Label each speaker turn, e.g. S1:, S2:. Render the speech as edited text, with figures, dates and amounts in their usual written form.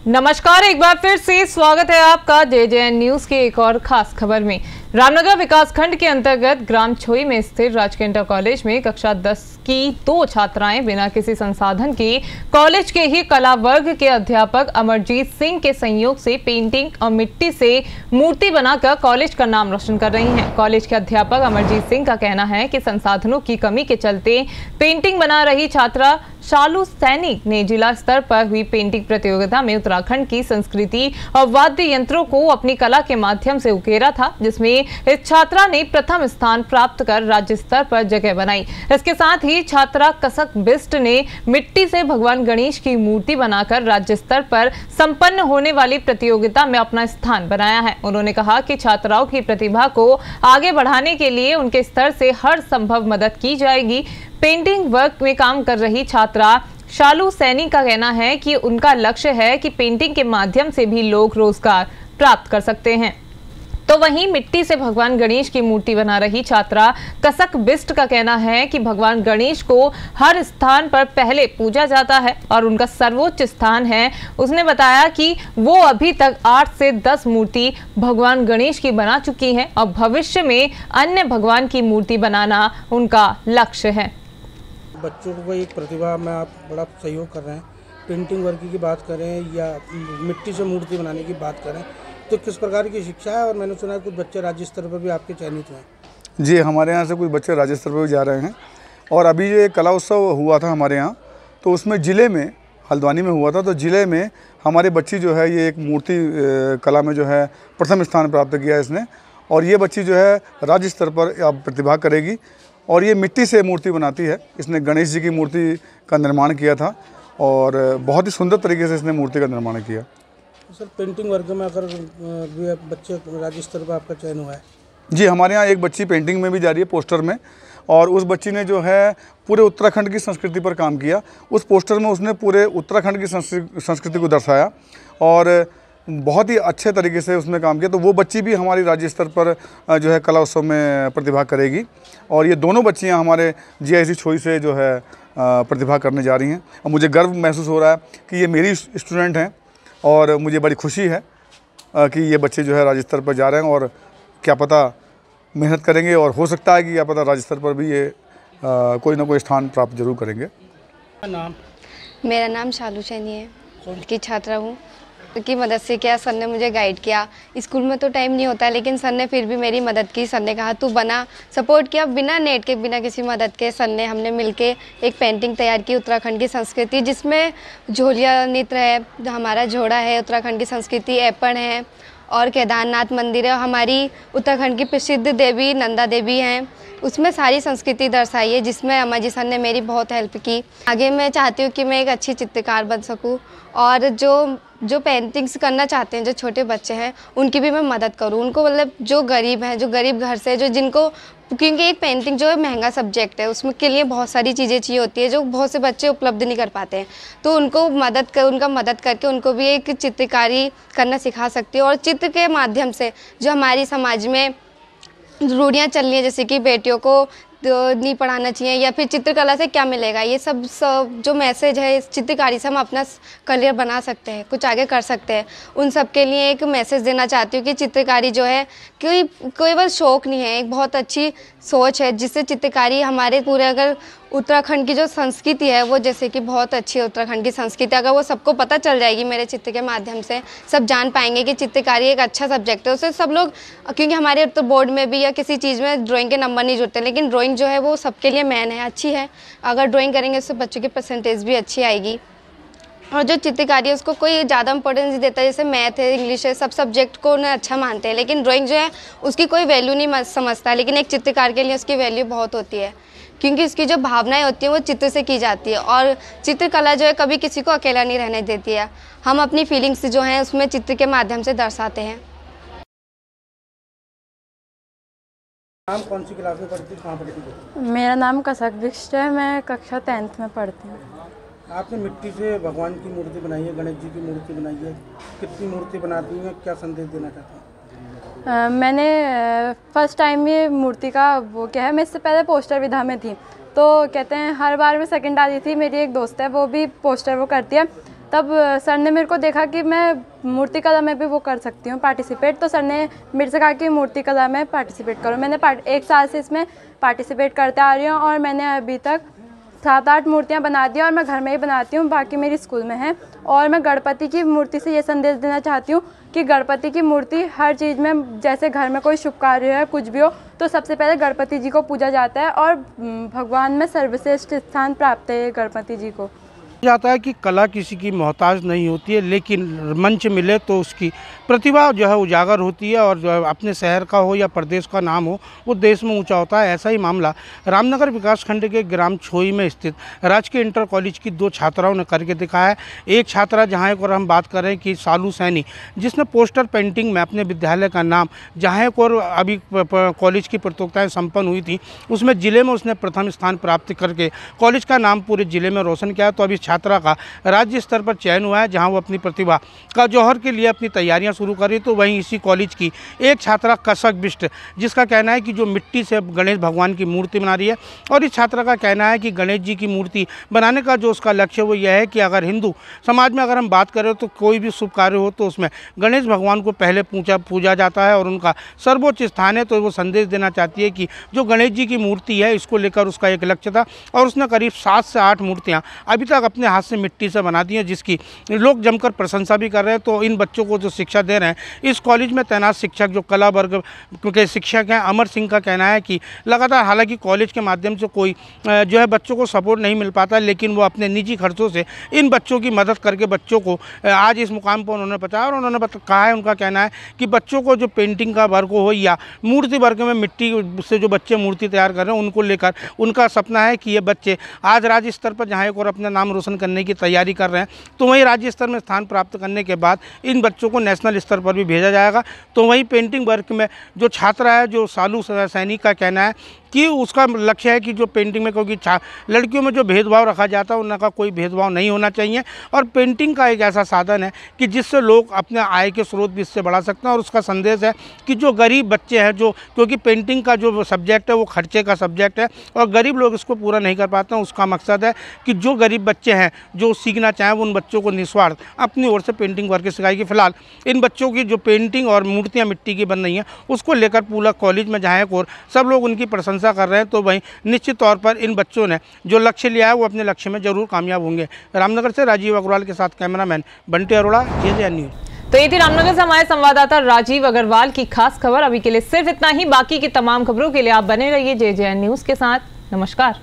S1: नमस्कार, एक बार फिर से स्वागत है आपका JJN न्यूज की एक और खास खबर में। रामनगर विकासखंड के अंतर्गत ग्राम छोई में स्थित राजकीय इंटर कॉलेज में कक्षा 10 की 2 छात्राएं बिना किसी संसाधन के कॉलेज के ही कला वर्ग के अध्यापक अमरजीत सिंह के सहयोग से पेंटिंग और मिट्टी से मूर्ति बनाकर कॉलेज का नाम रोशन कर रही हैं। कॉलेज के अध्यापक अमरजीत सिंह का कहना है कि संसाधनों की कमी के चलते पेंटिंग बना रही छात्रा शालू सैनी ने जिला स्तर पर हुई पेंटिंग प्रतियोगिता में उत्तराखंड की संस्कृति और वाद्य यंत्रों को अपनी कला के माध्यम से उकेरा था, जिसमें इस छात्रा ने प्रथम स्थान प्राप्त कर राज्य स्तर पर जगह बनाई। इसके साथ ही छात्रा कसक बिस्ट ने मिट्टी से भगवान गणेश की मूर्ति बनाकर राज्य स्तर पर संपन्न होने वाली प्रतियोगिता में अपना स्थान बनाया है। उन्होंने कहा कि छात्राओं की प्रतिभा को आगे बढ़ाने के लिए उनके स्तर से हर संभव मदद की जाएगी। पेंटिंग वर्क में काम कर रही छात्रा शालू सैनी का कहना है कि उनका लक्ष्य है कि पेंटिंग के माध्यम से भी लोग रोजगार प्राप्त कर सकते हैं। तो वहीं मिट्टी से भगवान गणेश की मूर्ति बना रही छात्रा कसक बिस्ट का कहना है कि भगवान गणेश को हर स्थान पर पहले पूजा जाता है और उनका सर्वोच्च स्थान है। उसने बताया कि वो अभी तक 8 से 10 मूर्ति भगवान गणेश की बना चुकी हैं और भविष्य में अन्य भगवान की मूर्ति बनाना उनका लक्ष्य है।
S2: बच्चों को एक प्रतिभा में आप बड़ा सहयोग कर रहे हैं। पेंटिंग वर्क की बात करें या मिट्टी से मूर्ति बनाने की बात करें तो किस प्रकार की शिक्षा है? और मैंने सुना है कुछ बच्चे राज्य स्तर पर भी आपके चयनित हुए।
S3: जी, हमारे यहाँ से कुछ बच्चे राज्य स्तर पर भी जा रहे हैं। और अभी जो एक कला उत्सव हुआ था हमारे यहाँ, तो उसमें ज़िले में हल्द्वानी में हुआ था, तो ज़िले में हमारी बच्ची जो है ये एक मूर्ति कला में जो है प्रथम स्थान प्राप्त किया इसने। और ये बच्ची जो है राज्य स्तर पर अब प्रतिभा करेगी और ये मिट्टी से मूर्ति बनाती है। इसने गणेश जी की मूर्ति का निर्माण किया था और बहुत ही सुंदर तरीके से इसने मूर्ति का निर्माण किया।
S2: सर, पेंटिंग वर्ग में अगर बच्चे राज्य स्तर पर आपका चयन हुआ है?
S3: जी, हमारे यहाँ एक बच्ची पेंटिंग में भी जा रही है, पोस्टर में, और उस बच्ची ने जो है पूरे उत्तराखंड की संस्कृति पर काम किया। उस पोस्टर में उसने पूरे उत्तराखंड की संस्कृति को दर्शाया और बहुत ही अच्छे तरीके से उसमें काम किया। तो वो बच्ची भी हमारी राज्य स्तर पर जो है कला उत्सव में प्रतिभा करेगी और ये दोनों बच्चियाँ हमारे GIC छोई से जो है प्रतिभा करने जा रही हैं। और मुझे गर्व महसूस हो रहा है कि ये मेरी स्टूडेंट हैं और मुझे बड़ी खुशी है कि ये बच्चे जो है राज्य स्तर पर जा रहे हैं और क्या पता मेहनत करेंगे और हो सकता है कि क्या पता राज्य स्तर पर भी ये कोई ना कोई स्थान प्राप्त जरूर करेंगे।
S2: नाम?
S4: मेरा नाम शालू सैनी है, की छात्रा हूँ। की मदद से क्या सर ने मुझे गाइड किया। स्कूल में तो टाइम नहीं होता लेकिन सर ने फिर भी मेरी मदद की। सर ने कहा तू बना, सपोर्ट किया बिना नेट के, बिना किसी मदद के। सर ने हमने मिलके एक पेंटिंग तैयार की उत्तराखंड की संस्कृति, जिसमें झोलिया नृत्य है, हमारा झोड़ा है, उत्तराखंड की संस्कृति, ऐपण है और केदारनाथ मंदिर है। हमारी उत्तराखंड की प्रसिद्ध देवी नंदा देवी हैं, उसमें सारी संस्कृति दर्शाई है, जिसमें अम्मा जी सर ने मेरी बहुत हेल्प की। आगे मैं चाहती हूँ कि मैं एक अच्छी चित्रकार बन सकूँ और जो पेंटिंग्स करना चाहते हैं, जो छोटे बच्चे हैं, उनकी भी मैं मदद करूँ। उनको मतलब जो गरीब हैं, जो गरीब घर से, जो जिनको, क्योंकि एक पेंटिंग जो है महंगा सब्जेक्ट है, उसमें के लिए बहुत सारी चीज़ें चाहिए होती है जो बहुत से बच्चे उपलब्ध नहीं कर पाते हैं। तो उनको उनका मदद करके उनको भी एक चित्रकारी करना सिखा सकती है। और चित्र के माध्यम से जो हमारी समाज में रूढ़ियाँ चल रही हैं, जैसे कि बेटियों को नहीं पढ़ाना चाहिए या फिर चित्रकला से क्या मिलेगा, ये सब जो मैसेज है इस चित्रकारी से हम अपना करियर बना सकते हैं, कुछ आगे कर सकते हैं। उन सब के लिए एक मैसेज देना चाहती हूँ कि चित्रकारी जो है केवल शौक नहीं है, एक बहुत अच्छी सोच है, जिससे चित्रकारी हमारे पूरे, अगर उत्तराखंड की जो संस्कृति है वो जैसे कि बहुत अच्छी है उत्तराखंड की संस्कृति, अगर वो सबको पता चल जाएगी मेरे चित्र के माध्यम से, सब जान पाएंगे कि चित्रकारी एक अच्छा सब्जेक्ट है। उससे सब लोग, क्योंकि हमारे उत्तर बोर्ड में भी या किसी चीज़ में ड्राइंग के नंबर नहीं जुड़ते, लेकिन ड्राइंग जो है वो सबके लिए मेन है, अच्छी है। अगर ड्राइंग करेंगे उससे बच्चों की परसेंटेज भी अच्छी आएगी। और जो चित्रकारी है उसको कोई ज़्यादा इंपॉर्टेंस नहीं देता, जैसे मैथ है, इंग्लिश है, सब सब्जेक्ट को उन्हें अच्छा मानते हैं, लेकिन ड्राइंग जो है उसकी कोई वैल्यू नहीं समझता। लेकिन एक चित्रकार के लिए उसकी वैल्यू बहुत होती है, क्योंकि उसकी जो भावनाएं होती हैं वो चित्र से की जाती है। और चित्रकला जो है कभी किसी को अकेला नहीं रहने देती है, हम अपनी फीलिंग्स जो हैं उसमें चित्र के माध्यम से दर्शाते हैं।
S2: नाम? कौन सी क्लास में पढ़ती, कहाँ पढ़ती हो?
S5: मेरा नाम कसक बिस्ट है, मैं कक्षा 10th में पढ़ती हूँ।
S2: आपने मिट्टी से भगवान की मूर्ति बनाई है, गणेश जी की मूर्ति बनाई है, कितनी मूर्ति बनाती हैं, क्या संदेश देना चाहते हैं?
S5: मैंने फर्स्ट टाइम ये मूर्ति का वो क्या है, मैं इससे पहले पोस्टर विधा में थी, तो कहते हैं हर बार मैं सेकंड आ रही थी। मेरी एक दोस्त है वो भी पोस्टर वो करती है, तब सर ने मेरे को देखा कि मैं मूर्ति कला में भी वो कर सकती हूँ पार्टिसिपेट, तो सर ने मेरे से कहा कि मूर्ति कला में पार्टिसिपेट करो। मैंने 1 साल से इसमें पार्टिसिपेट करते आ रही हूँ और मैंने अभी तक 7-8 मूर्तियाँ बना दी और मैं घर में ही बनाती हूँ, बाकी मेरी स्कूल में है। और मैं गणपति की मूर्ति से ये संदेश देना चाहती हूँ कि गणपति की मूर्ति हर चीज़ में, जैसे घर में कोई शुभ कार्य है, कुछ भी हो, तो सबसे पहले गणपति जी को पूजा जाता है और भगवान में सर्वश्रेष्ठ स्थान प्राप्त है गणपति जी को।
S2: जाता है कि कला किसी की मोहताज नहीं होती है, लेकिन मंच मिले तो उसकी प्रतिभा जो है उजागर होती है और जो है अपने शहर का हो या प्रदेश का नाम हो वो देश में ऊंचा होता है। ऐसा ही मामला रामनगर विकासखंड के ग्राम छोई में स्थित राजकीय इंटर कॉलेज की 2 छात्राओं ने करके दिखाया है। एक छात्रा जहाँ एक और हम बात करें कि शालू सैनी, जिसने पोस्टर पेंटिंग में अपने विद्यालय का नाम, जहाँ एक और अभी कॉलेज की प्रतियोगिताएँ संपन्न हुई थी उसमें ज़िले में उसने प्रथम स्थान प्राप्त करके कॉलेज का नाम पूरे ज़िले में रोशन किया। तो अभी छात्रा का राज्य स्तर पर चयन हुआ है, जहां वो अपनी प्रतिभा का जौहर के लिए अपनी तैयारियां शुरू कर रही। तो वहीं इसी कॉलेज की एक छात्रा कसक बिष्ट, जिसका कहना है कि जो मिट्टी से गणेश भगवान की मूर्ति बना रही है, और इस छात्रा का कहना है कि गणेश जी की मूर्ति बनाने का जो उसका लक्ष्य वो यह है कि अगर हिंदू समाज में अगर हम बात करें तो कोई भी शुभ कार्य हो तो उसमें गणेश भगवान को पहले पूजा जाता है और उनका सर्वोच्च स्थान है। तो वो संदेश देना चाहती है कि जो गणेश जी की मूर्ति है इसको लेकर उसका एक लक्ष्य था और उसने करीब 7 से 8 मूर्तियाँ अभी तक अपने हाथ से मिट्टी से बना दी है, जिसकी लोग जमकर प्रशंसा भी कर रहे हैं। तो इन बच्चों को जो शिक्षा दे रहे हैं इस कॉलेज में तैनात शिक्षक जो कला वर्ग के शिक्षक हैं, अमर सिंह का कहना है कि लगातार, हालांकि कॉलेज के माध्यम से कोई जो है बच्चों को सपोर्ट नहीं मिल पाता, लेकिन वो अपने निजी खर्चों से इन बच्चों की मदद करके बच्चों को आज इस मुकाम पर उन्होंने पहुंचाया। और उन्होंने कहा है, उनका कहना है कि बच्चों को जो पेंटिंग का वर्ग हो या मूर्ति वर्ग में मिट्टी से जो बच्चे मूर्ति तैयार कर रहे हैं उनको लेकर उनका सपना है कि ये बच्चे आज राज्य स्तर पर जहाँ एक और अपना नाम रोशन करने की तैयारी कर रहे हैं, तो वहीं राज्य स्तर में स्थान प्राप्त करने के बाद इन बच्चों को नेशनल स्तर पर भी भेजा जाएगा। तो वहीं पेंटिंग वर्ग में जो छात्रा है, जो शालू सैनी का कहना है कि उसका लक्ष्य है कि जो पेंटिंग में, क्योंकि लड़कियों में जो भेदभाव रखा जाता है उनका कोई भेदभाव नहीं होना चाहिए, और पेंटिंग का एक ऐसा साधन है कि जिससे लोग अपने आय के स्रोत भी इससे बढ़ा सकते हैं। और उसका संदेश है कि जो गरीब बच्चे हैं, जो क्योंकि पेंटिंग का जो सब्जेक्ट है वो खर्चे का सब्जेक्ट है और गरीब लोग इसको पूरा नहीं कर पाते हैं, उसका मकसद है कि जो गरीब बच्चे हैं जो सीखना चाहें वो उन बच्चों को निस्वार्थ अपनी ओर से पेंटिंग वर्क सिखाएगी। फिलहाल इन बच्चों की जो पेंटिंग और मूर्तियाँ मिट्टी की बन रही हैं उसको लेकर पूरा कॉलेज में जहाँ एक और सब लोग उनकी प्रशंसा कर रहे हैं, तो वहीं निश्चित तौर पर इन बच्चों ने जो लक्ष्य लिया है वो अपने लक्ष्य में जरूर कामयाब होंगे। रामनगर से राजीव अग्रवाल के साथ cameraman Bunty Arora, JJN news.
S1: तो ये थी रामनगर से हमारे संवाददाता राजीव अग्रवाल की खास खबर। अभी के लिए सिर्फ इतना ही। बाकी की तमाम खबरों के लिए आप बने रहिए JJN न्यूज़ के साथ। नमस्कार।